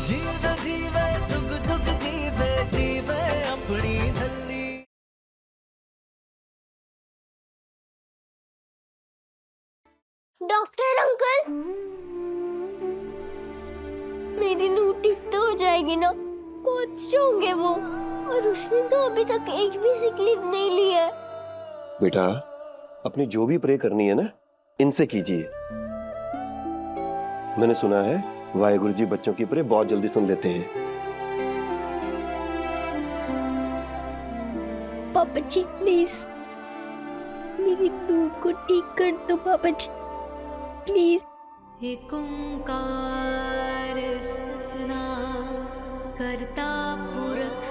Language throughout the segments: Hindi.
जीवे जीवे जुग जुग जीवे जीवे अपनी झल्ली। डॉक्टर अंकल, मेरी नूह ठीक तो हो जाएगी ना? बहुत स्ट्रॉन्ग है वो, और उसने तो अभी तक एक भी सिक लीव नहीं ली है। बेटा, अपनी जो भी प्रे करनी है ना, इनसे कीजिए। मैंने सुना है वाहेगुरु जी बच्चों की प्रे बहुत जल्दी सुन लेते हैं। पापा जी प्लीज, मेरी नूह को ठीक कर दो पापा जी, प्लीज। एक ओंकार सतनाम करता पुरख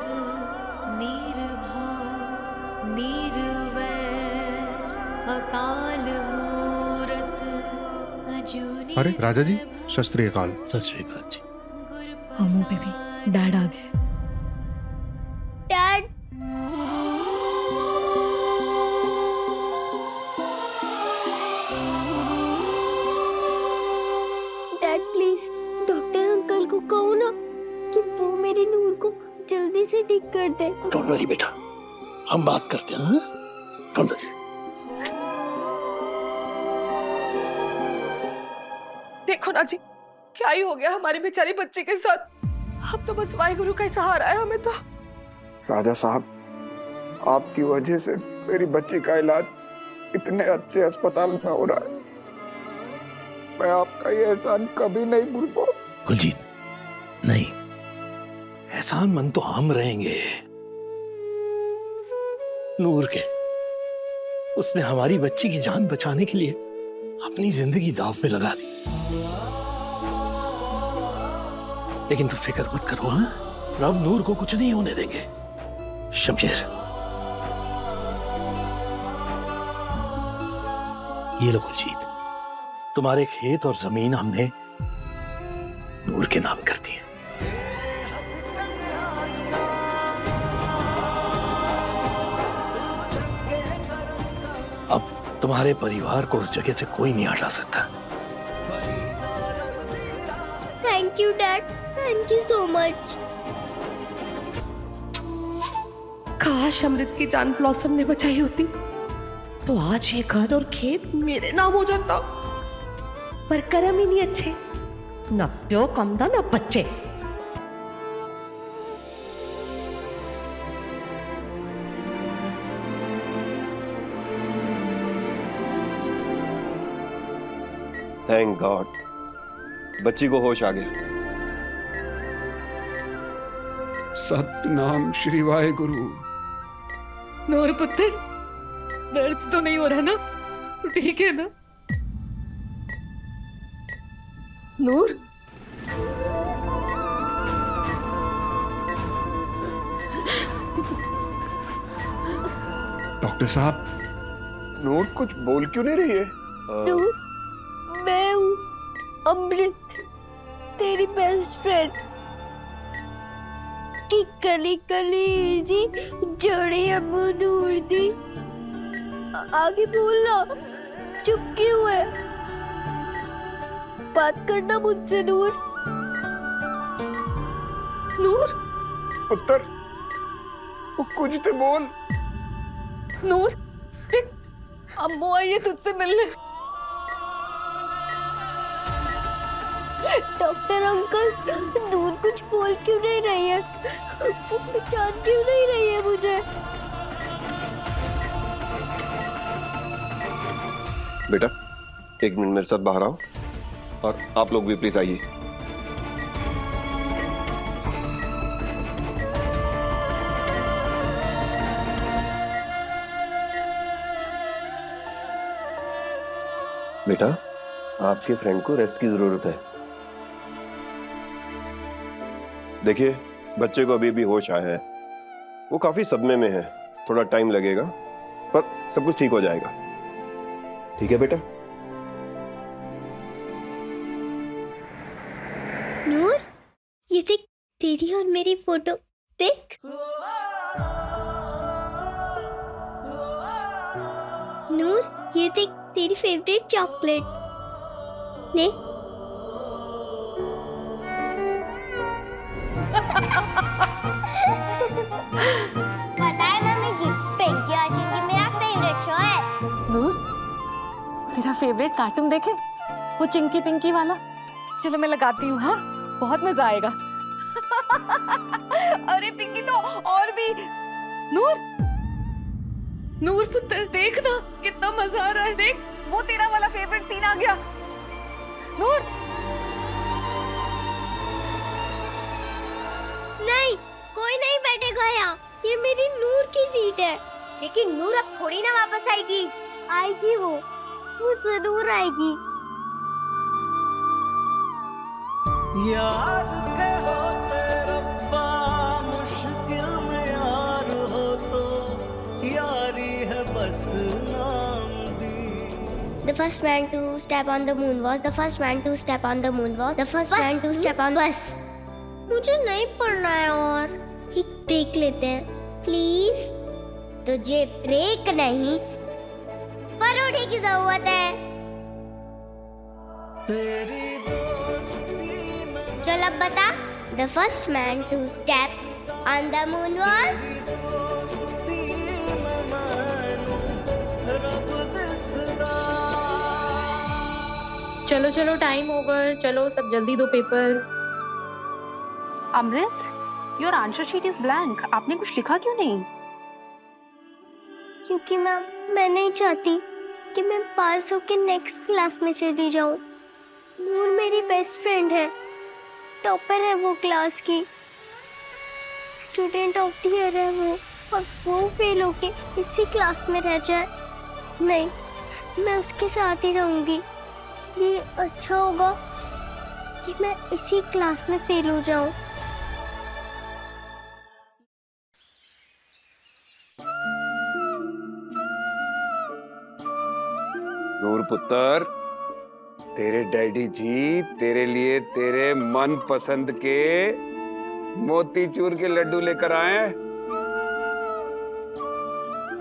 निर्भय निर्वैर अकाल मूरत अजूनी। अरे राजा जी, सत श्री अकाल। सत श्री अकाल जी। अम्मू बेबी, डैड आ गए। Dad, dad please doctor uncle को कहो ना कि वो मेरी नूर को जल्दी से ठीक कर दे। डोंट वरी बेटा, हम बात करते हैं। Don't worry. देखो ना जी, क्या ही हो गया हमारी बेचारी बच्ची के साथ। अब तो बस वाहेगुरु का ही सहारा है हमें तो। राजा साहब, आपकी वजह से मेरी बच्ची का इलाज इतने अच्छे अस्पताल में हो रहा है। मैं आपका ये एहसान कभी नहीं भूल पाऊं। कुलजीत, नहीं, एहसान मंद तो हम रहेंगे। नूर के, उसने हमारी बच्ची की जान बचाने के लिए अपनी जिंदगी दांव पे लगा दी। लेकिन तू फिक्र मत करो, हाँ? रब नूर को कुछ नहीं होने देंगे। शमशेर, ये लो कुलजीत, तुम्हारे खेत और जमीन हमने नूर के नाम कर दी है। अब तुम्हारे परिवार को उस जगह से कोई नहीं हटा सकता। Thank you dad, thank you so much. काश अमृत की जान ब्लॉसम ने बचाई होती तो आज ये घर और खेत मेरे नाम हो जाता। पर कर्म ही नहीं अच्छे, न प्यो कमदा न बच्चे। थैंक गॉड, बच्ची को होश आ गया। सतनाम श्री वाहेगुरु। नूर पुत्र, दर्द तो नहीं हो रहा ना? तू ठीक है ना? नूर, डॉक्टर साहब, नूर कुछ बोल क्यों नहीं रही है? नूर, मैं हूँ अमृत, तेरी बेस्ट फ्रेंड की कली कली दी जोड़ी हम नूर दी। आगे बोलना, चुप क्यों है? बात करना मुझसे नूर। नूर, पुत्र, वो कुछ तो बोल। नूर, देख, अम्मू आई है तुझसे मिलने। डॉक्टर अंकल, नूर कुछ बोल क्यों नहीं रही है? वो पहचान क्यों नहीं रही है मुझे? बेटा, 1 मिनट मेरे साथ बाहर आओ, और आप लोग भी प्लीज आइए। बेटा, आपके फ्रेंड को रेस्ट की जरूरत है। देखिए, बच्चे को अभी भी होश आया है, वो काफी सदमे में है, थोड़ा टाइम लगेगा, पर सब कुछ ठीक हो जाएगा। ठीक है बेटा? नूर, ये देख, तेरी और मेरी फोटो देख। नूर, ये देख, तेरी फेवरेट चॉकलेट। ले। पता है मम्मी जी, पिंकी और चिंकी मेरा फेवरेट शो है। नूर, तेरा फेवरेट कार्टून देखे, वो चिंकी पिंकी वाला। चलो मैं लगाती हूँ, हाँ बहुत मजा आएगा। अरे पिंकी तो और भी। नूर, नूर पुत्र देख ना कितना मजा आ रहा है, देख वो तेरा वाला फेवरेट सीन आ गया। नूर, नहीं, कोई नहीं बैठेगा यहाँ, ये मेरी नूर की सीट है। लेकिन नूर अब थोड़ी ना वापस आएगी। आएगी वो जरूर आएगी। यार के होते रब्बा, मुश्किल में यार हो तो यारी है बस नाम दी। The first man to step on the moon was the first man to step on the moon was the first man to step on बस। मुझे नहीं पढ़ना है और एक ब्रेक लेते हैं प्लीज। तुझे ब्रेक नहीं परोठे की जरूरत है। तेरी दोस्ती में चल अब बता। The first man to step on the moon was दोस्ती में मानू रब दिसदा। चलो चलो टाइम ओवर, चलो सब जल्दी दो paper. Amrit, your answer sheet is blank. आपने कुछ लिखा क्यों नहीं? क्योंकि मैं नहीं चाहती कि मैं पास होकर नेक्स्ट क्लास में चली जाऊं। नूर मेरी बेस्ट फ्रेंड है, टॉपर है वो क्लास की, स्टूडेंट ऑफ द ईयर है वो, और वो फेल होके इसी क्लास में रह जाए। नहीं, मैं उसके साथ ही रहूंगी। इसलिए अच्छा होगा कि मैं इसी क्लास में फेल हो जाऊं। नूर पुत्र, तेरे डैडी जी तेरे लिए तेरे मन पसंद के मोतीचूर के लड्डू लेकर आए हैं।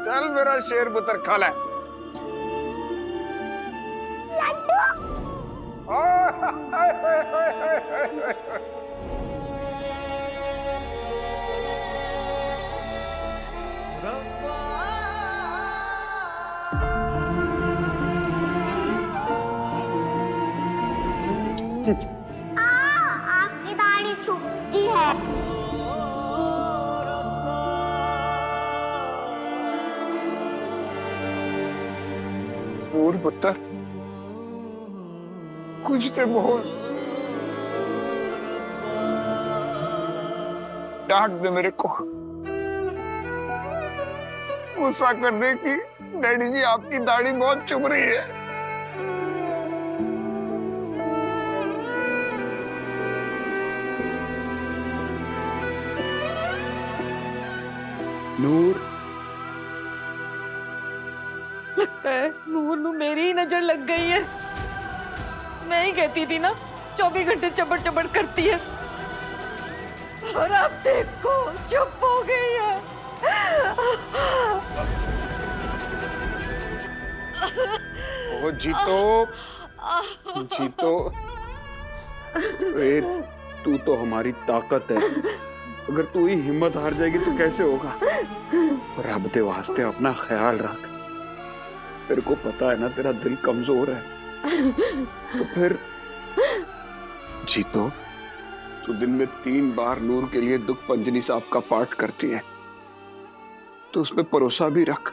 चल मेरा शेर पुत्र खा ले। आपकी दाढ़ी चुभती है। नूर पुत्र, कुछ तो बोल, डांट दे मेरे को, गुस्सा कर दे कि डैडी जी आपकी दाढ़ी बहुत चुभ रही है। नूर, लगता है नूर नू मेरी ही नजर लग गई है। मैं ही कहती थी ना 24 घंटे चबड़ चबड़ करती है, और अब देखो चुप हो गई है। ओ जीतो, जीतो, तू तो हमारी ताकत है। अगर तू ही हिम्मत हार जाएगी तो कैसे होगा? रब दे वास्ते अपना ख्याल रख। तेरे को पता है ना तेरा दिल कमजोर है। तो फिर जीतो, तू दिन में 3 बार नूर के लिए दुख पंजनी साहब का पाठ करती है, तो उस पे भरोसा भी रख।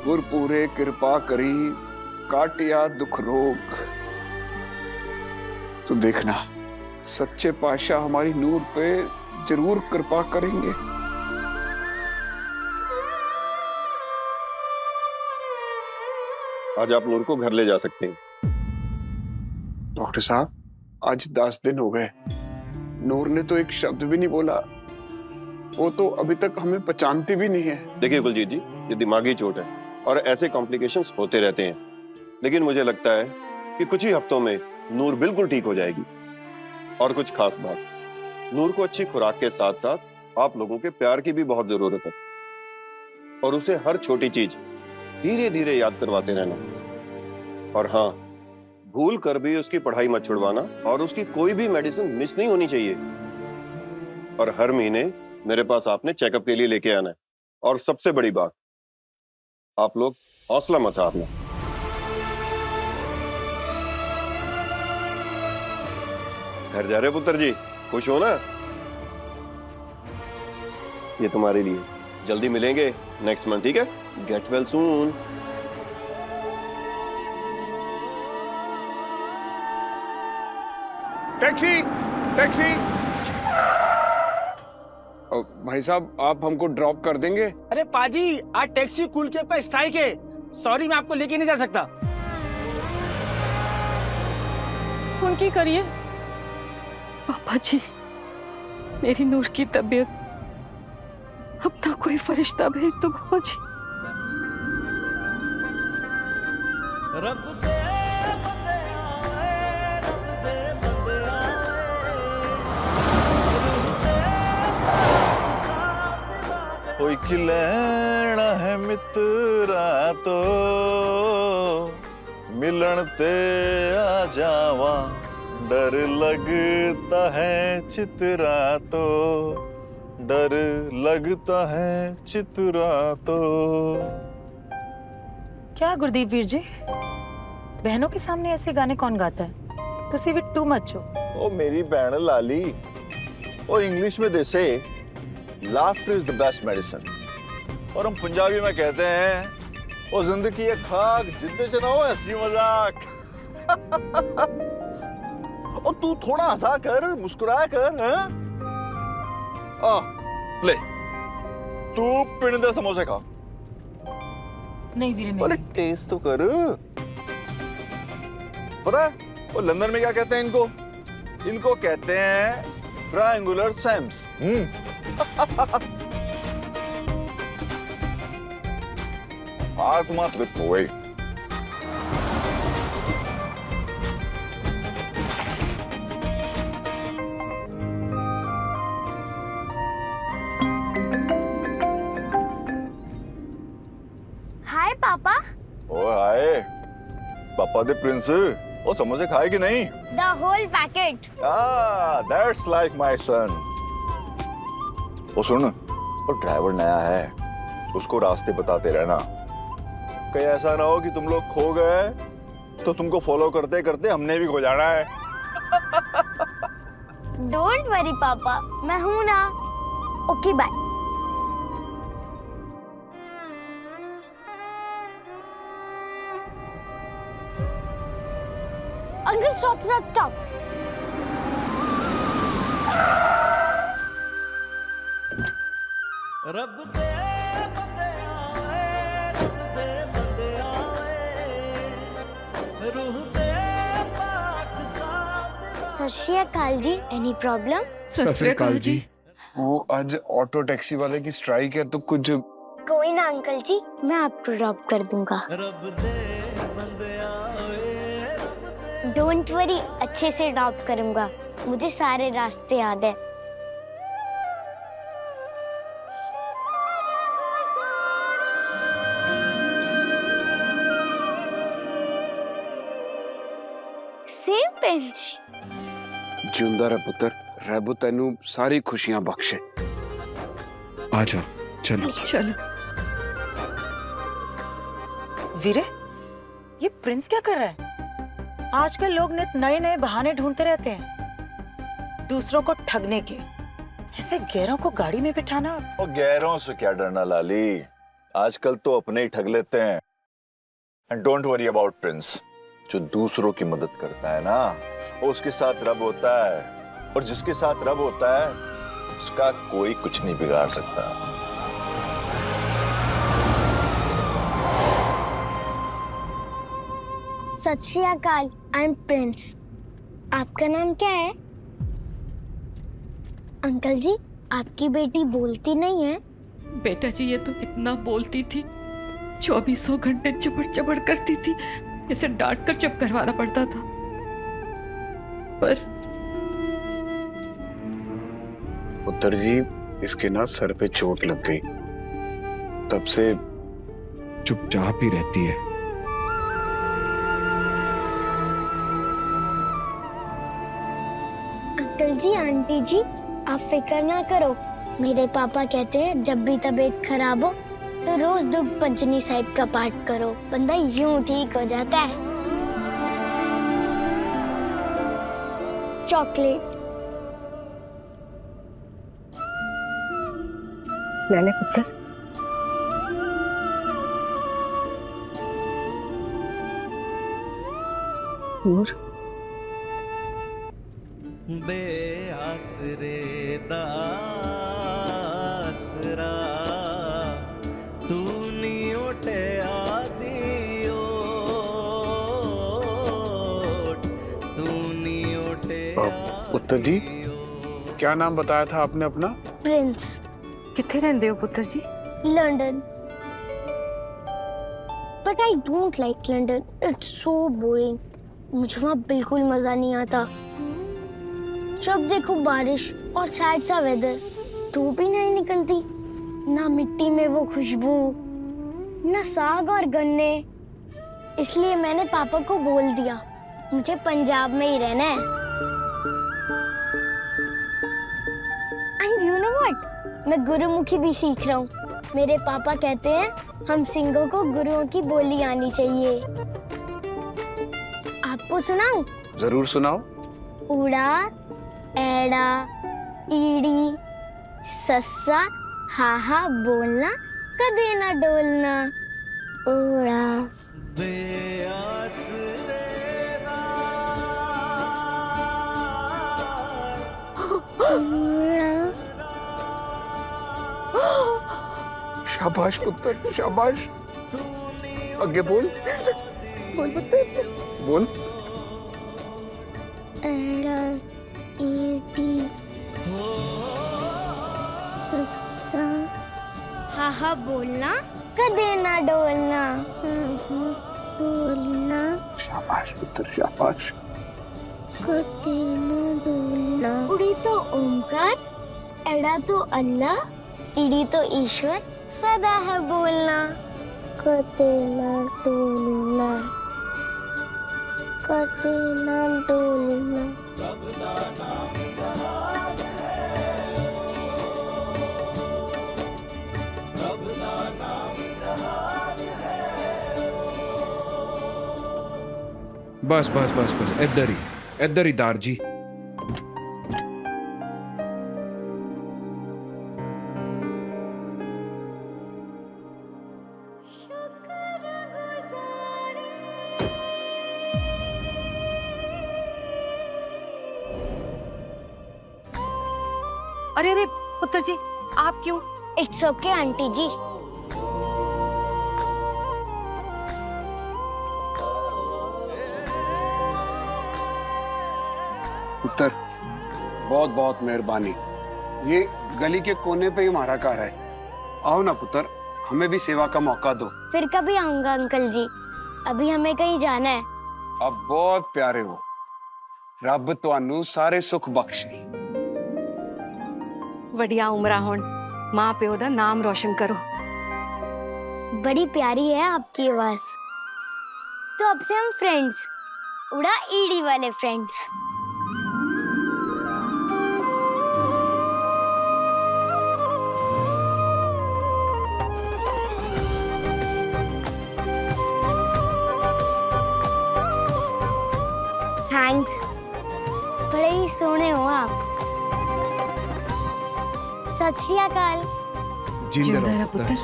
गुर पूरे कृपा करी काटिया दुख रोग। तो देखना सच्चे पातशाह हमारी नूर पे जरूर कृपा करेंगे। आज आप नूर को घर ले जा सकते हैं। डॉक्टर साहब, आज 10 दिन हो गए, नूर ने तो एक शब्द भी नहीं बोला। वो तो अभी तक हमें पहचानती भी नहीं है। देखिए कुलजीत जी, ये दिमागी चोट है और ऐसे कॉम्प्लिकेशंस होते रहते हैं, लेकिन मुझे लगता है कि कुछ ही हफ्तों में नूर बिल्कुल ठीक हो जाएगी। और कुछ खास बात, नूर को अच्छी खुराक के साथ साथ आप लोगों के प्यार की भी बहुत जरूरत है, और उसे हर छोटी चीज धीरे धीरे याद करवाते रहना। और हाँ, भूल कर भी उसकी पढ़ाई मत छुड़वाना और उसकी कोई भी मेडिसिन मिस नहीं होनी चाहिए। और हर महीने मेरे पास आपने चेकअप के लिए लेके आना है। और सबसे बड़ी बात, आप लोग हौसला मत हारना। घर जा रहे हो पुत्र जी? खुश हो ना? ये तुम्हारे लिए। जल्दी मिलेंगे नेक्स्ट मंथ, ठीक है? Get well soon. Taxi taxi. भाई साहब, आप हमको ड्रॉप कर देंगे? अरे पाजी, आज टैक्सी कुल के ऊपर स्ट्राइक है। सॉरी, मैं आपको लेके नहीं जा सकता। उनकी करिए पापा जी, मेरी नूर की तबीयत, अपना कोई फरिश्ता भेज दो पापा जी। रब दे बंदे आए, रब दे बंदे आए। कोई खिलैना है मित्रा तो मिलन ते आ जावा, डर लगता है चितरा तो, डर लगता है चितरा तो। क्या गुरदीप वीर जी, बहनों के सामने ऐसे गाने कौन गाता है? तुसी भी टू मच हो। ओ मेरी बहन लाली, ओ इंग्लिश में दे से laughter is the best medicine, और हम पंजाबी में कहते हैं ओ जिंदगी है खाक जिद्दे च ना हो हंसी मजाक। ओ तू थोड़ा हंसा कर, मुस्कुराया कर। हैं? आ ले, तू पिंड दे समोसे खा। नहीं वीरे, अरे टेस्ट तो कर। पता है वो लंदन में क्या कहते हैं इनको? इनको कहते हैं ट्रायंगुलर सैम्स। हाथ मात्र हो गई। हाय पापा। ओ हाय पापा दे प्रिंस, वो समोसे खाए कि नहीं? The whole packet. That's like my son. वो सुन, वो ड्राइवर नया है, उसको रास्ते बताते रहना। कहीं ऐसा ना हो कि तुम लोग खो गए तो तुमको फॉलो करते करते हमने भी खो जाना है। डोंट वरी पापा, मैं हूं ना। Okay bye. Uncle stop stop stop. रब दे बंदे आए, रब दे बंदे आए, रूह दे पाक साथ। सत श्री अकाल जी, एनी प्रॉब्लम? सत श्री अकाल जी। वो आज ऑटो टैक्सी वाले की स्ट्राइक है तो कुछ। कोई ना अंकल जी, मैं आपको ड्रॉप कर दूंगा। रब दे बंदे आए, डोंट वरी, अच्छे से ड्रॉप करूंगा। मुझे सारे रास्ते याद है। Same bench. जिंदा रह पुत्र, रब तेनू सारी खुशियां बख्शे। आ जाओ, चलो चलो। वीरे, ये प्रिंस क्या कर रहा है? आजकल लोग नित नए नए बहाने ढूंढते रहते हैं दूसरों को ठगने के। ऐसे गैरों को गाड़ी में बिठाना। और गैरों से क्या डरना लाली, आजकल तो अपने ही ठग लेते हैं। And don't worry about Prince, जो दूसरों की मदद करता है ना, वो उसके साथ रब होता है, और जिसके साथ रब होता है उसका कोई कुछ नहीं बिगाड़ सकता। सत श्री अकाल, आई एम प्रिंस। आपका नाम क्या है? अंकल जी, आपकी बेटी बोलती नहीं है। बेटा जी, ये तो इतना बोलती थी, 2400 घंटे चपड़ चपड़ करती थी। इसे डांट कर चुप करवाना पड़ता था, पर पुत्र जी, इसके ना सर पे चोट लग गई, तब से चुपचाप ही रहती है। अंकल जी, आंटी जी, आप फिक्र ना करो। मेरे पापा कहते हैं जब भी तबीयत खराब हो तो रोज दुख पंचनी साहिब का पाठ करो, बंदा यूं ठीक हो जाता है। चॉकलेट ले ले पुत्र। नूर, बेआसरे दासरा तू नी उठे आदियो तू नी उठे पुत्र जी, क्या नाम बताया था आपने अपना? प्रिंस। किथे रहंदे हो पुत्र जी? London. But I don't like London, it's so boring. मुझे वहाँ बिल्कुल मजा नहीं आता। जब देखो बारिश और सैड सा वेदर, धूप ही नहीं निकलती, ना मिट्टी में वो खुशबू, ना साग और गन्ने। इसलिए मैंने पापा को बोल दिया मुझे पंजाब में ही रहना है। एंड यू नो व्हाट, मैं गुरुमुखी भी सीख रहा हूँ। मेरे पापा कहते हैं हम सिंगों को गुरुओं की बोली आनी चाहिए। आपको सुनाऊं? जरूर सुनाओ। उड़ा, एड़ा, ईड़ी, सस्सा, हाहा बोलना, कदे ना डोलना। उड़ा, बेआसरे उड़ा। शाबाश पुत्र, शाबाश। आगे बोल। बोल पुत्र, बोल। एड़ा, ईड़ी, सस्सा, हाहा बोलना, कदे ना डोलना। बोलना। शाबाश पुत्र, शाबाश। कदे ना डोलना। उड़ी तो ओमकार, एड़ा तो अल्लाह, ईड़ी तो ईश्वर, सदा है बोलना। कदे ना डोलना, कदे ना डोलना। बस बस बस बस, इधर ही दार जी। अरे अरे पुत्र जी, आप क्यों? इट्स ओके आंटी जी। पुत्र, बहुत बहुत मेहरबानी। ये गली के कोने पे ही हमारा घर है। आओ ना पुत्र, हमें भी सेवा का मौका दो। फिर कभी आऊंगा अंकल जी, अभी हमें कहीं जाना है। अब बहुत प्यारे हो। रब तुहानू सारे सुख बख्शे। वडिया उमरा होण, माँ प्यो दा नाम रोशन करो। बड़ी प्यारी है आपकी आवाज। तो अब से हम फ्रेंड्स, उड़ा ईडी वाले फ्रेंड्स। थैंक्स, बड़े ही सोने हो आप। सत श्री अकाल। जिंदा रहो पुत्र।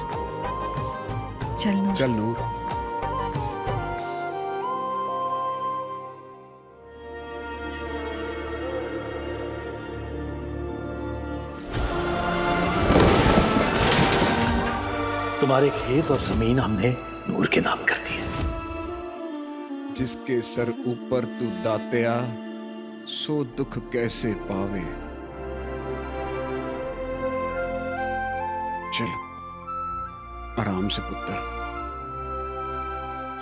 चल नूर। चल नूर। तुम्हारे खेत और जमीन हमने नूर के नाम कर दी है। जिसके सर ऊपर तू दातिया, सो दुख कैसे पावे। चल आराम से पुत्र।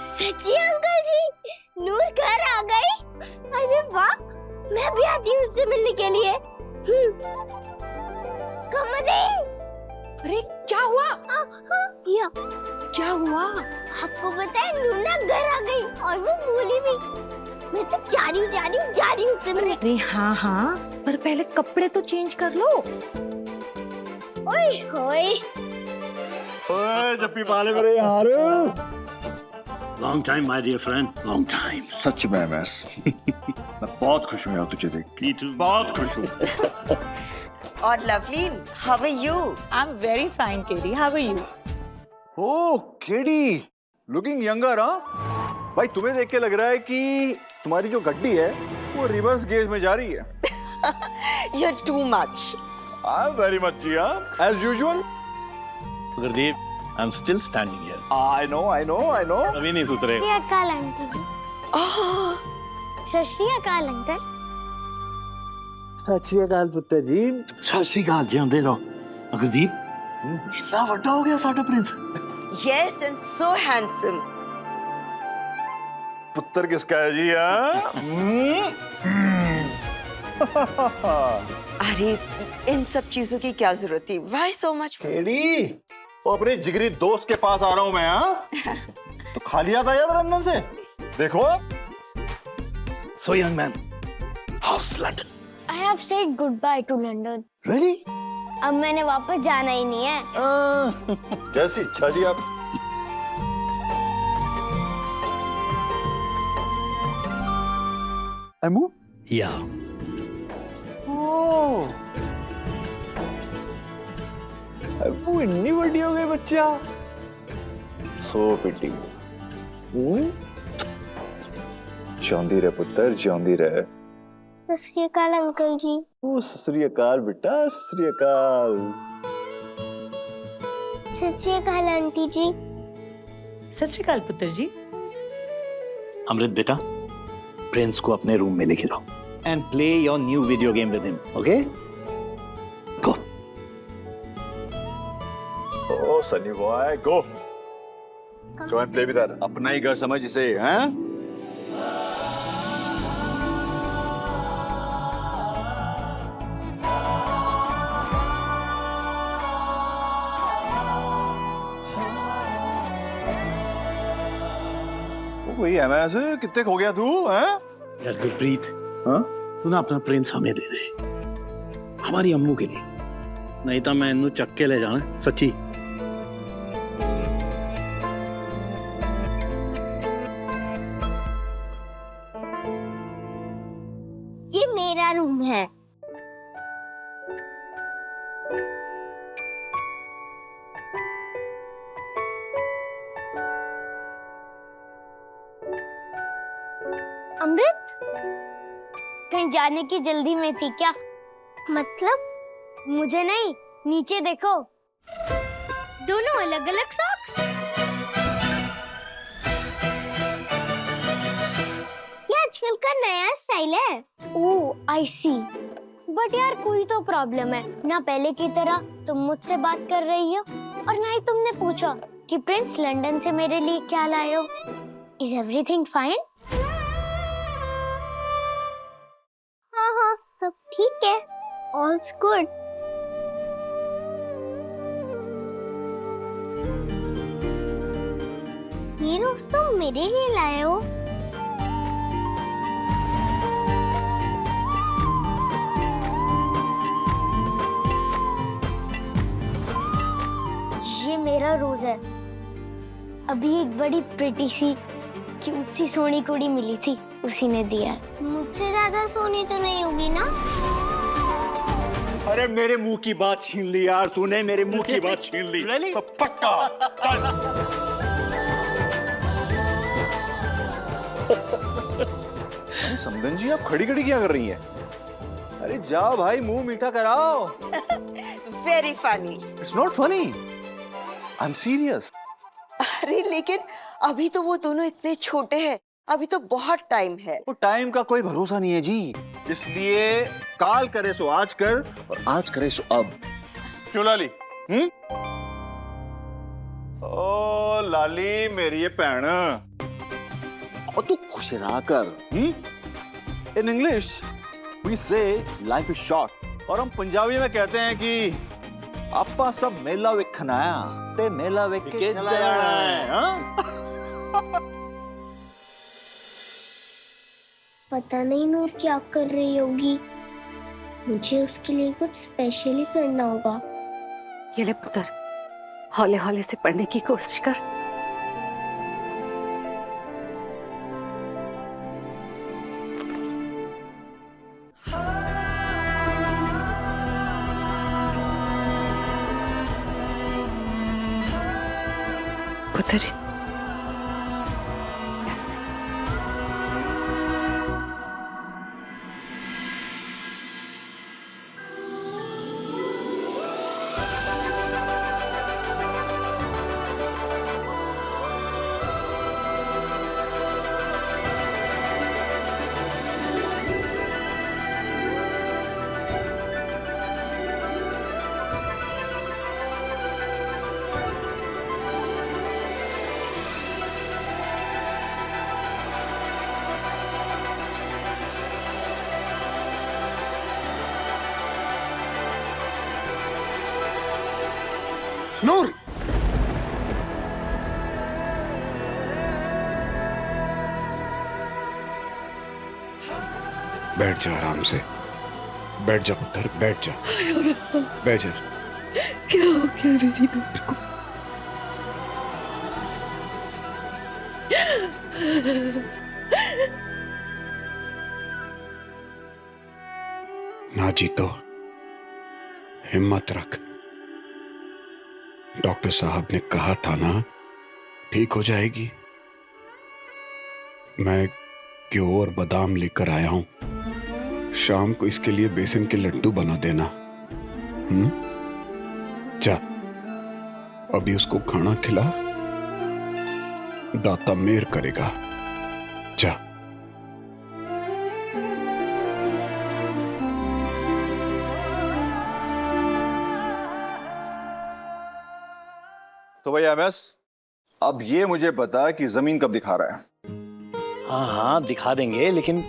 सच्ची अंकल जी, नूर घर आ गई। अरे वाह, मैं भी आती हूँ उससे मिलने के लिए। कमरे। अरे क्या हुआ? दिया। क्या हुआ? आपको पता है नूना घर आ गई और वो बोली भी। मैं तो जा रही हूँ उससे मिलने। अरे हाँ हाँ, पर पहले कपड़े तो चेंज कर लो। ओए होए, ओए जप्पी पाले मेरे यार। Long time my dear friend, long time. सच में मैस मैं बहुत खुश हूँ यार तुझे देख के, बहुत खुश हूँ। और Lovleen, how are you? I am very fine KD, how are you? Oh KD, looking younger. हाँ भाई, तुम्हें देख के लग रहा है कि तुम्हारी जो गड्डी है वो रिवर्स गेज में जा रही है। You are too much. I am very much as usual. Gurdeep, I am still standing here. I know अभी नहीं सुधरे। सत श्री अकाल आंटी जी। सत श्री अकाल अंकल। सत श्री अकाल पुत्र जी। सत श्री अकाल, जिंदे रहो। गुरदीप, इतना बड़ा हो गया साडा Prince. Yes, and so handsome. पुत्र किसका है जी? अरे इन सब चीजों की क्या जरूरत थी? Why so much? केडी, वो अपने जिगरी दोस्त के पास आ रहा हूँ मैं। हाँ तो खाली आता याद लंदन से। देखो। So young man, how's London? I have said goodbye to London. Really? अब मैंने वापस जाना ही नहीं है। जैसी इच्छा जी आप। एमू? Yeah. वो इतनी बड़ी हो गई बच्चा। सो पिटी। जांदी रहे पुत्र, जांदी रहे। सत श्री अकाल अंकल जी। ओ सत श्री अकाल बेटा, सत श्री अकाल। सत श्री अकाल आंटी जी। सत श्री अकाल पुत्र जी। अमृत बेटा, प्रिंस को अपने रूम में लेके जाओ and play your new video game with him, okay? Go. Oh, Sunny boy, go. Go and play with her. अपना ही घर समझ इसे, हैं? वही है, मैं ऐसे कितने खो गया तू, हैं? यार गुरप्रीत, हाँ? तू ना अपना प्रिंस हमें दे दे, हमारी अम्मू के लिए, नहीं तो मैं इन्हू चक के ले जाना सच्ची। ये मेरा रूम है। अमृत, कहीं जाने की जल्दी में थी क्या? मतलब? मुझे नहीं, नीचे देखो, दोनों अलग अलग सॉक्स। ये आजकल का नया स्टाइल है। ओह आई सी। बट यार कोई तो प्रॉब्लम है ना, पहले की तरह तुम मुझसे बात कर रही हो और ना ही तुमने पूछा कि प्रिंस लंदन से मेरे लिए क्या लाए हो। Is everything fine? हाँ, सब ठीक है, ऑल्स गुड। ये रोज तुम मेरे लिए लाए हो? ये मेरा रोज है। अभी एक बड़ी प्रिटी सी क्यूट सी सोनी कुड़ी मिली थी, उसी ने दिया। मुझसे ज्यादा सोनी तो नहीं होगी ना? अरे मेरे मुंह की बात छीन ली यार तूने, मेरे मुंह की बात छीन ली। Really? तो पक्का अरे समदन जी, आप खड़ी खड़ी क्या कर रही हैं? अरे जाओ भाई, मुंह मीठा कराओ। Very funny. It's not funny, I am serious. अरे लेकिन अभी तो वो दोनों इतने छोटे हैं, अभी तो बहुत टाइम है। वो टाइम का कोई भरोसा नहीं है जी, इसलिए काल करे सो आज कर और आज करे सो अब। क्यों लाली? ओ लाली मेरी ये भैन, और तू खुश रहा कर। इन इंग्लिश वी से लाइफ इज शॉर्ट, और हम पंजाबी में कहते हैं कि आपा सब मेला वेखना है ते मेला वेख के चला जाना है। पता नहीं नूर क्या कर रही होगी। मुझे उसके लिए कुछ स्पेशल ही करना होगा। ये ले पुत्र, हौले हौले से पढ़ने की कोशिश कर। पुत्र, ऐसे नूर, बैठ जा आराम से। बैठ जा पुत्र, बैठ जा। बैठ जा। क्या हो गया मेरी नूर को? ना जीतो, हिम्मत रख। डॉक्टर साहब ने कहा था ना, ठीक हो जाएगी। मैं घ्यो और बादाम लेकर आया हूं। शाम को इसके लिए बेसन के लड्डू बना देना। जा, अभी उसको खाना खिला, दाता मेहर करेगा। जा। तो भाई एमएस, अब ये मुझे बता कि जमीन कब दिखा रहा है? हाँ हाँ दिखा देंगे, लेकिन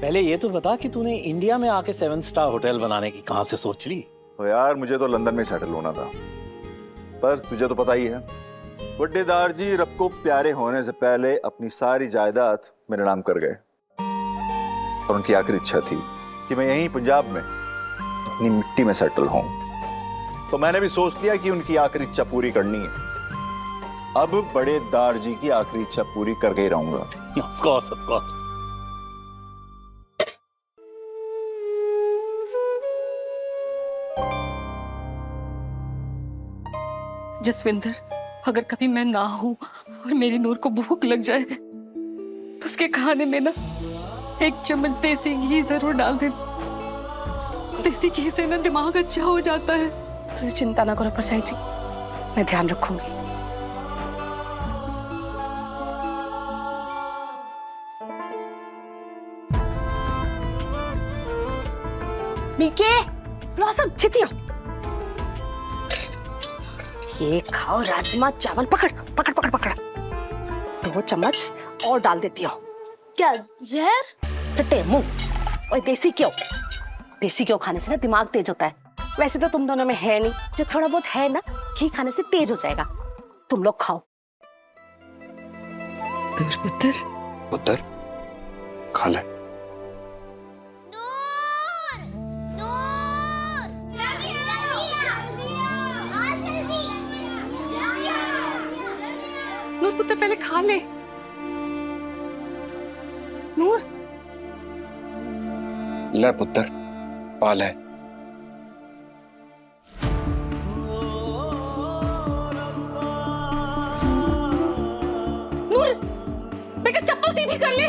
पहले ये तो बता कि तूने इंडिया में आके 7 स्टार होटल बनाने की कहां से सोच ली? तो यार मुझे तो लंदन में सेटल होना था, पर तुझे तो पता ही है, बड्डेदार जी रब को प्यारे होने से पहले अपनी सारी जायदाद मेरे नाम कर गए। और उनकी आखिरी इच्छा थी कि मैं यहीं पंजाब में अपनी मिट्टी में सेटल हूं। तो मैंने भी सोच लिया कि उनकी आखिरी इच्छा पूरी करनी है। अब बड़ेदार जी की आखिरी इच्छा पूरी करके ही रहूंगा। Of course, of course. Jaswinder, अगर कभी मैं ना हूं और मेरी नूर को भूख लग जाए तो उसके खाने में ना 1 चम्मच देसी घी जरूर डाल देना। देसी घी से ना दिमाग अच्छा हो जाता है। तुझे चिंता ना करो परछाई जी, मैं ध्यान रखूंगी। मीके, ब्लॉसम, छितिया, ये खाओ राजमा चावल। पकड़ पकड़ पकड़ पकड़। 2 चम्मच और डाल देती हो। क्या जहर? फटे मुंह। और देसी घी खाने से ना दिमाग तेज होता है। वैसे तो तुम दोनों में है नहीं, जो थोड़ा बहुत है ना, घी खाने से तेज हो जाएगा। तुम लोग खाओ। पुत्र, पुत्र, खा ले। नूर पुत्र पहले खा ले। नूर, ले पुत्र, पा ले। नूर बेटा चप्पल सीधी कर ले।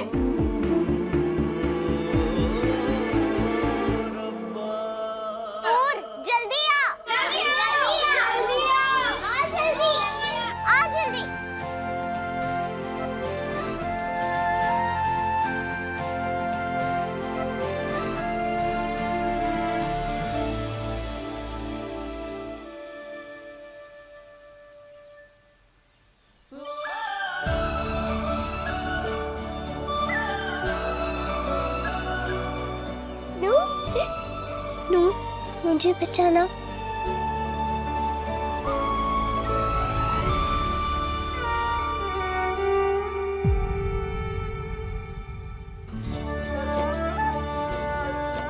नूर जल्दी आ, जल्दी आ जल्दी। नूर, मुझे बचाना।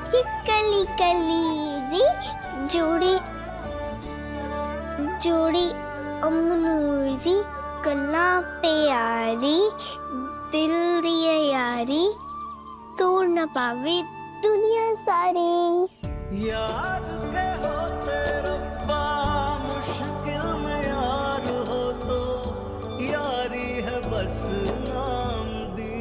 कि कली कली दी जोड़ी जोड़ी अमनूर दी कला प्यारी दिल दिए यारी तोड़ न पावे दुनिया सारी। यार के होते रब्बा मुश्किल में यार हो तो यारी है बस नाम दी।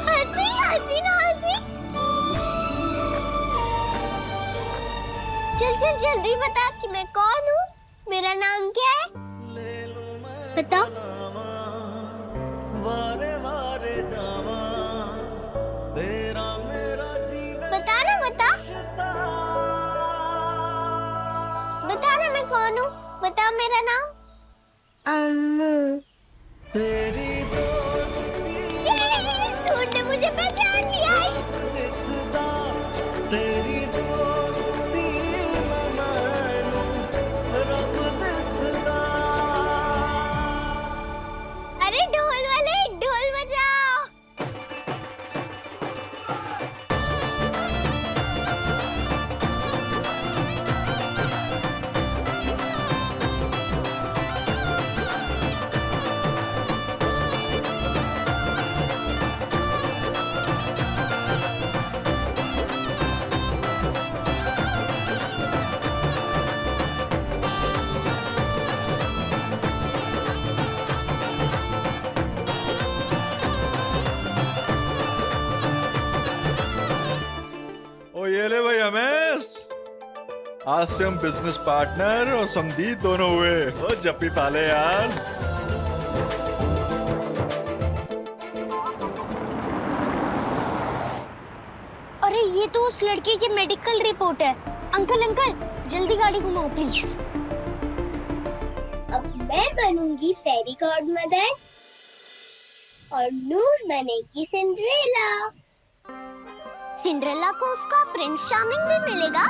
हंसी हंसी ना हंसी। चल चल जल्दी बता कि मैं कौन हूँ, मेरा नाम क्या है? बताओ। वारे वारे जावा तेरा मेरा जीवन बता ना बता। बता ना मैं कौन हूँ, बता मेरा नाम। अम्मू। तेरी दोस्ती तूने मुझे पहचान लिया है। दिसदा तेरी दोस्ती मैं मानूं रब दिसदा। अरे ढोल वाले ढोल बजाओ। ये ले भाई रमेश, आज से हम बिजनेस पार्टनर और समधी दोनों हुए। ओ जप्पी पाले यार। अरे ये तो उस लड़के की मेडिकल रिपोर्ट है। अंकल अंकल जल्दी गाड़ी घुमाओ प्लीज। अब मैं बनूंगी फेरी गॉड मदर और नूर बनेगी सिंड्रेला। सिंड्रेला को उसका प्रिंस चार्मिंग भी मिलेगा?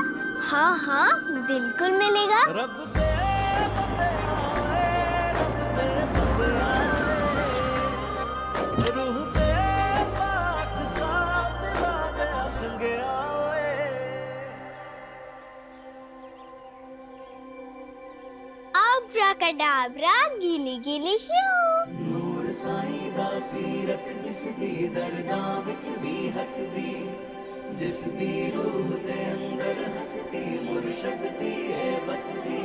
हाँ हाँ बिल्कुल मिलेगा। रब दे रूह दे पाक साथ लागे चंगिया ओए। आब्राकडाब्रा गीली गीली शू। नूर साईं दा सीरत जिस दी दरदां विच भी हसदी, जिस दी रूह दे अंदर हसती मुर्शद दी है बसदी।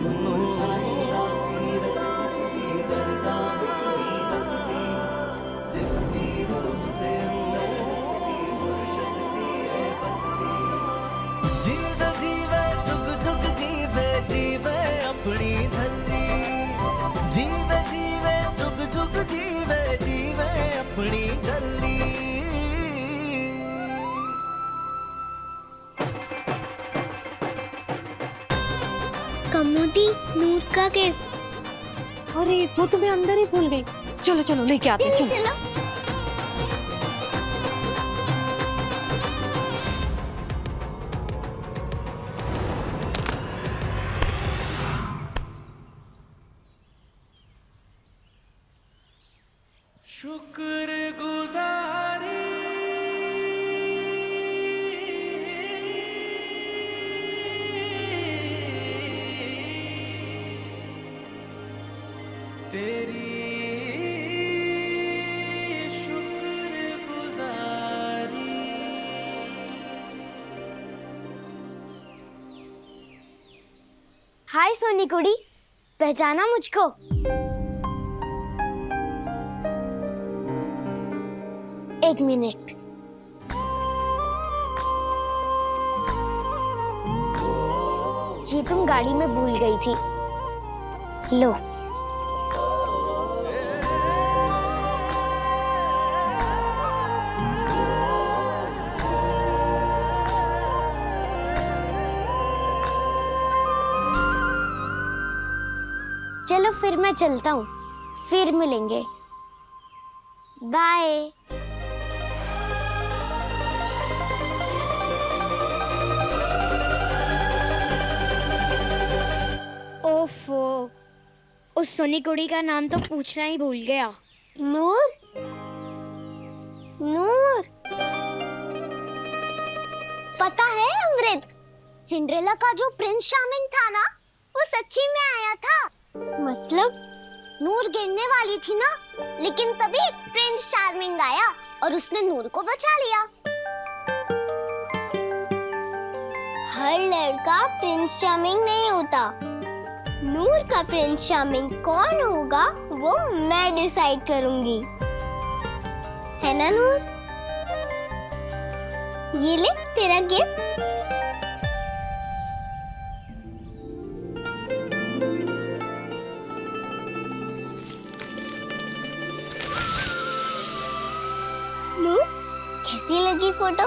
नूर साईं दा सीरत जिस दी दरदां विच भी हसदी, जिस दी रूह दे अंदर हसती मुर्शद दी है बसदी। जीवे जीवे जुग जुग जीवे जीवे अपनी झल्ली, जीवे जीवे जुग जुग जीवे जीवे अपनी झल्ली। कमोदी नूर का के। अरे वो तो मैं अंदर ही भूल गई। चलो चलो लेके आते हैं। चलो शुक्र गुजारी तेरी शुक्र गुजारी। हाय सोनी कुड़ी, पहचाना मुझको? एक मिनट। ये तुम गाड़ी में भूल गई थी, लो। चलो फिर मैं चलता हूँ, फिर मिलेंगे। बाय। ओफो, उस सोनी कुड़ी का नाम तो पूछना ही भूल गया। नूर सिंड्रेला का जो प्रिंस चार्मिंग था ना, वो सच्ची में आया था। मतलब नूर गिरने वाली थी ना, लेकिन तभी प्रिंस चार्मिंग आया और उसने नूर को बचा लिया। हर लड़का प्रिंस चार्मिंग नहीं होता। नूर का प्रिंस चार्मिंग कौन होगा वो मैं डिसाइड करूंगी, है ना नूर? ये ले तेरा गिफ्ट। नूर, कैसी लगी फोटो?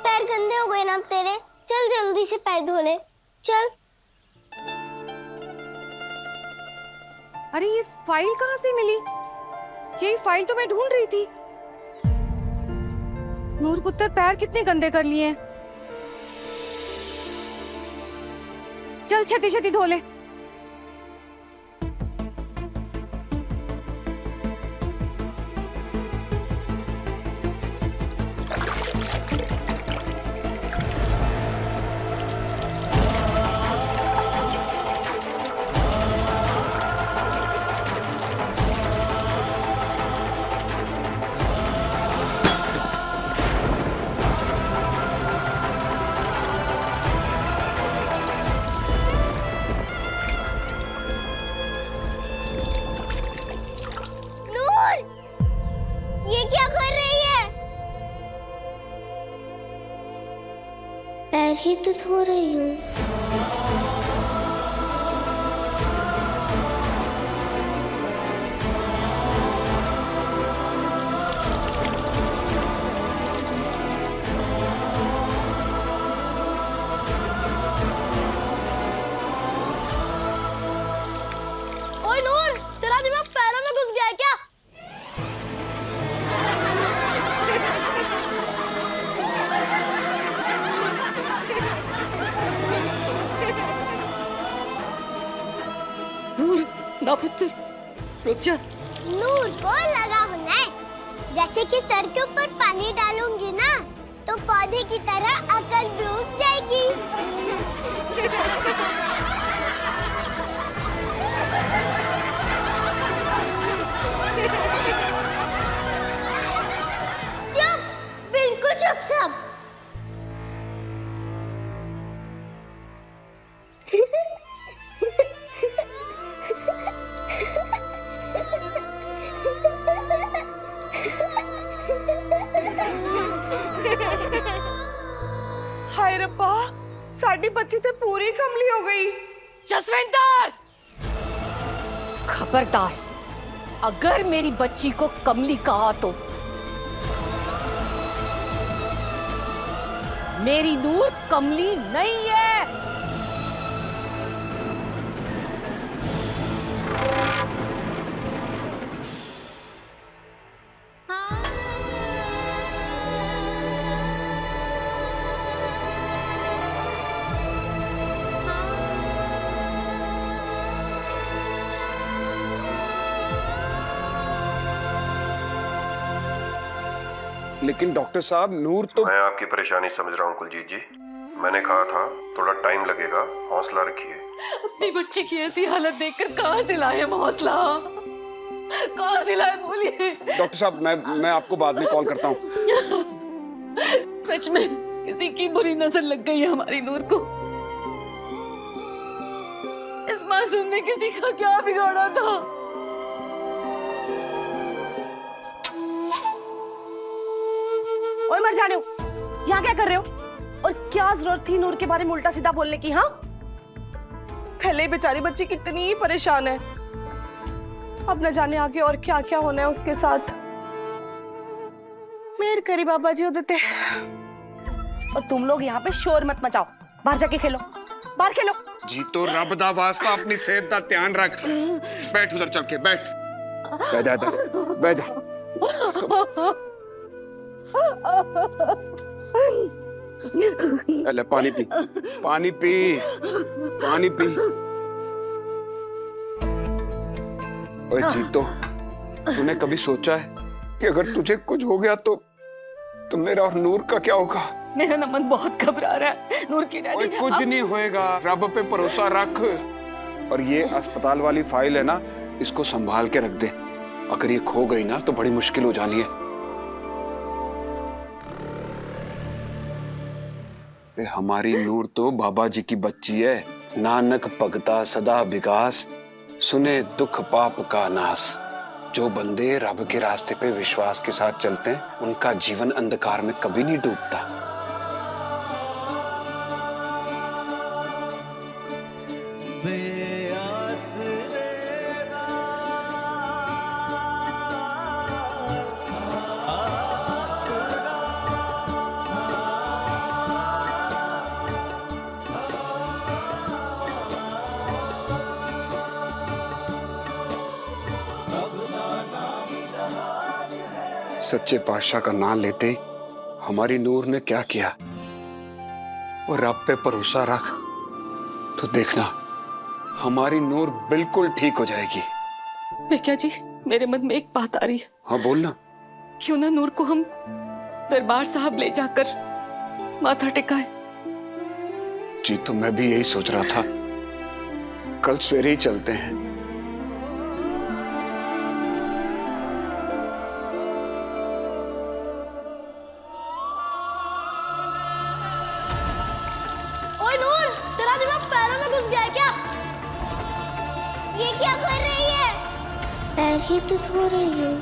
पैर गंदे हो गए ना अब तेरे, चल जल्दी से पैर धो ले, चल। अरे ये फाइल कहाँ से मिली? यही फाइल तो मैं ढूंढ रही थी। नूर पुत्र पैर कितने गंदे कर लिए हैं। चल छती छती धो ले। ये क्या कर रही है? पैर ही तो धो रही हूँ। ओए नूर, तेरा दिमाग पैरों में घुस गया है क्या? नूर ना पुत्र, रुक जा। नूर को लगा होना है, जैसे कि सर के ऊपर पानी डालूंगी ना तो पौधे की तरह अकल भी उग जाएगी। चुप, बिल्कुल चुप सब। हाय रब्बा, साडी बच्ची ते पूरी कमली हो गई। जसविंदर, खबरदार, अगर मेरी बच्ची को कमली कहा तो मेरी नूर कमली नहीं है। लेकिन डॉक्टर साहब, नूर तो... मैं आपकी परेशानी समझ रहा हूँ कुलजीत जी। मैंने कहा था थोड़ा टाइम लगेगा, हौसला रखिए। अपनी बच्ची की ऐसी हालत देखकर कहाँ से लाए हम हौसला? कहाँ से लाए बोलिए? डॉक्टर साहब, मैं आपको बाद में कॉल करता हूँ। सच में किसी की बुरी नजर लग गई है हमारी नूर को। इस मासूम ने किसी का क्या बिगाड़ा था? ओए मर जाने हो, यहाँ क्या कर रहे हो? और क्या जरूरत थी नूर के बारे में उल्टा सीधा बोलने की? हाँ, पहले ही बेचारी बच्ची कितनी परेशान है, अब न जाने आगे और क्या क्या होना है उसके साथ। मेर करी बाबा जी होते। और तुम लोग यहाँ पे शोर मत मचाओ, बाहर जाके खेलो, बाहर खेलो। जी तो रब दा वास्ता अपनी सेहत का ध्यान रख। बैठ उधर चल के, बैठ जा इधर, बैठ जा। ले पानी पी, पानी पी, पानी पी। ओए जीतो, तूने कभी सोचा है कि अगर तुझे कुछ हो गया तो मेरा और नूर का क्या होगा? मेरा नमन बहुत घबरा रहा है। नूर की ओए डैडी कुछ नहीं होएगा, रब पे भरोसा रख। और ये अस्पताल वाली फाइल है ना, इसको संभाल के रख दे। अगर ये खो गई ना तो बड़ी मुश्किल हो जानी है। हमारी नूर तो बाबा जी की बच्ची है। नानक भगता सदा विकास, सुने दुख पाप का नाश। जो बंदे रब के रास्ते पे विश्वास के साथ चलते हैं, उनका जीवन अंधकार में कभी नहीं डूबता। सच्चे पातशाह का नाम लेते ही हमारी नूर ने क्या किया। और रब पे भरोसा रख तो देखना हमारी नूर बिल्कुल ठीक हो जाएगी। देखिए जी, मेरे मन में एक बात आ रही है। हाँ बोलना। क्यों ना नूर को हम दरबार साहब ले जाकर माथा टेकाए। जी तो मैं भी यही सोच रहा था, कल सवेरे ही चलते हैं। ओए नूर, तेरा दिमाग पैरों में घुस गया है क्या? ये क्या कर रही है? पैर ही तो धो रही हूँ।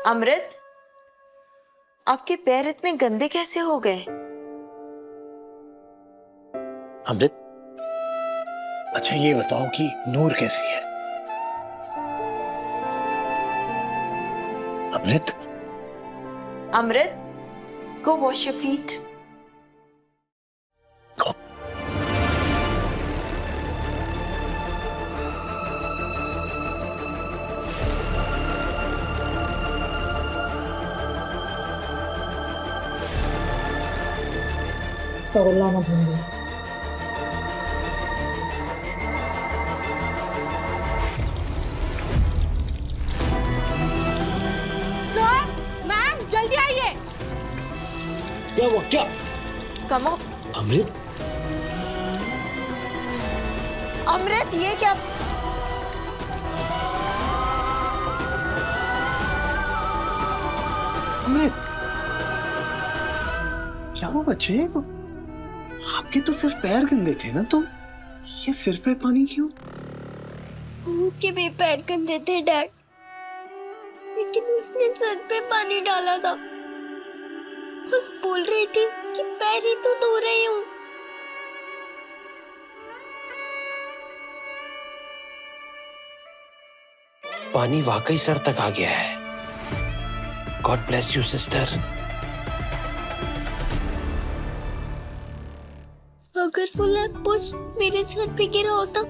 अमृत, आपके पैर इतने गंदे कैसे हो गए? अमृत, अच्छा ये बताओ कि नूर कैसी है? अमृत, अमृत, go wash your feet. तोड़ला ना भूल। सर, मैम, जल्दी आइए। क्या हुआ क्या? कमो, अमृत, अमृत ये क्या? अमृत, क्या हुआ बच्चे? आपके तो सिर्फ पैर गंदे थे ना, तो ये सिर पे पानी क्यों? उनके भी पैर गंदे थे डैड, लेकिन उसने सर पे पानी डाला था और बोल रही थी कि पैर ही तो धो रही हूँ। पानी वाकई सर तक आ गया है। God bless you sister. अगर वो लैंप पोस्ट मेरे सर पे गिरा होता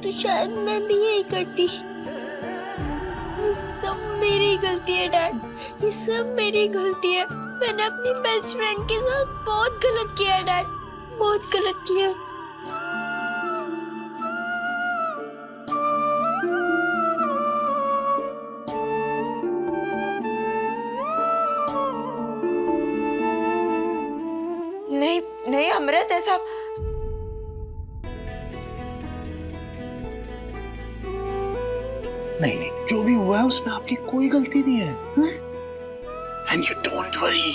तो शायद मैं भी यही करती। ये सब मेरी गलती है डैड, ये सब मेरी गलती है। मैंने अपनी बेस्ट फ्रेंड के साथ बहुत गलत किया है डैड, बहुत गलत किया। नहीं नहीं अमृत, ऐसा नहीं नहीं, जो भी हुआ है उसमें आपकी कोई गलती नहीं है। एंड यू डोंट वरी,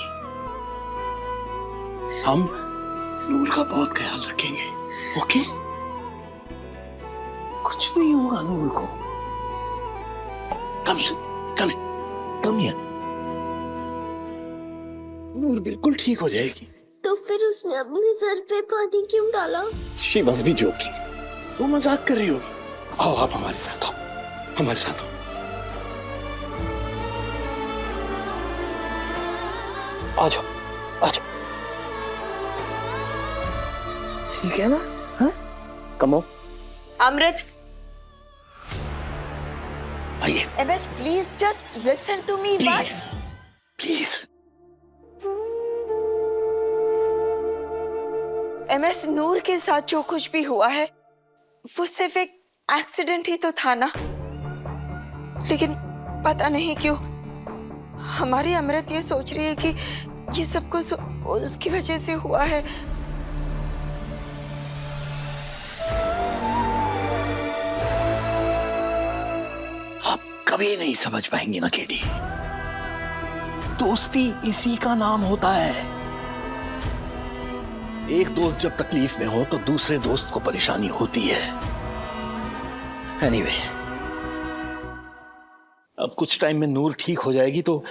हम नूर का बहुत ख्याल रखेंगे, ओके? कुछ नहीं होगा नूर को। Come here, come here, come here. Noor बिल्कुल ठीक हो जाएगी। तो फिर उसने अपने सर पे पानी क्यों डाला? शी मस्ट बी जोकिंग, वो मजाक कर रही होगी। आओ आप हमारे साथ आओ, हमारे साथ आओ। आ जाओ, आ जाओ। ठीक है ना? हाँ? कमो। अमृत, आइए MS, please just listen to me once. Please. MS, नूर के साथ जो कुछ भी हुआ है वो सिर्फ एक एक्सीडेंट ही तो था ना, लेकिन पता नहीं क्यों हमारी अमृत ये सोच रही है कि ये सब कुछ उसकी वजह से हुआ है। आप कभी नहीं समझ पाएंगी ना केडी, दोस्ती इसी का नाम होता है। एक दोस्त जब तकलीफ में हो तो दूसरे दोस्त को परेशानी होती है। एनीवे, अब कुछ टाइम में नूर ठीक हो जाएगी तो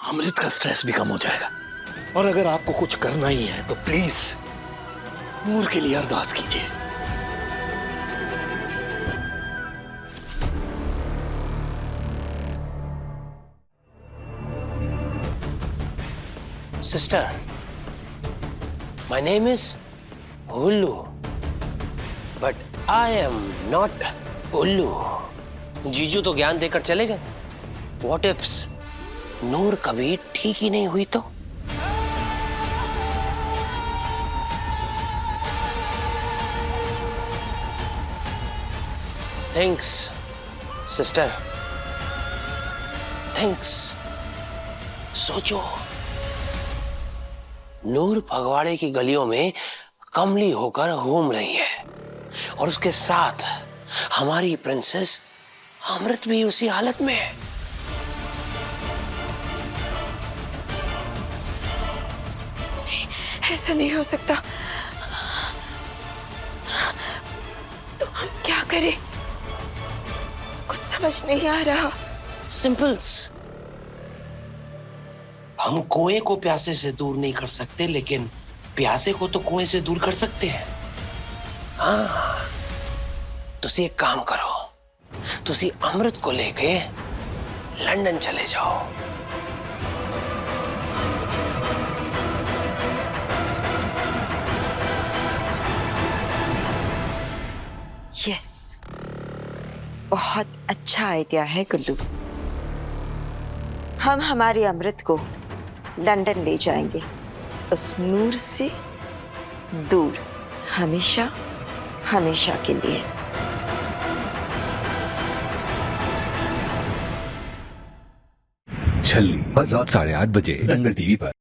अमृत का स्ट्रेस भी कम हो जाएगा। और अगर आपको कुछ करना ही है तो प्लीज नूर के लिए अरदास कीजिए। Sister, my name is Ullu, but I am not Ullu. जीजू तो ज्ञान देकर चले गए। What if नूर कभी ठीक ही नहीं हुई तो? Thanks, sister. Thanks. सोचो, नूर फगवाड़े की गलियों में कमली होकर घूम रही है और उसके साथ हमारी प्रिंसेस अमृत भी उसी हालत में है। ऐसा नहीं हो सकता। तो हम क्या करें? कुछ समझ नहीं आ रहा। सिंपल्स, हम कुएं को प्यासे से दूर नहीं कर सकते, लेकिन प्यासे को तो कुएं से दूर कर सकते हैं। हाँ, तुसी एक काम करो, तुसी अमृत को लेके लंदन चले जाओ। यस, बहुत अच्छा आइडिया है गुल्लू। हम हमारी अमृत को लंदन ले जाएंगे, उस नूर से दूर, हमेशा हमेशा के लिए। छल्ली हर रात 8:30 बजे दंगल टीवी पर।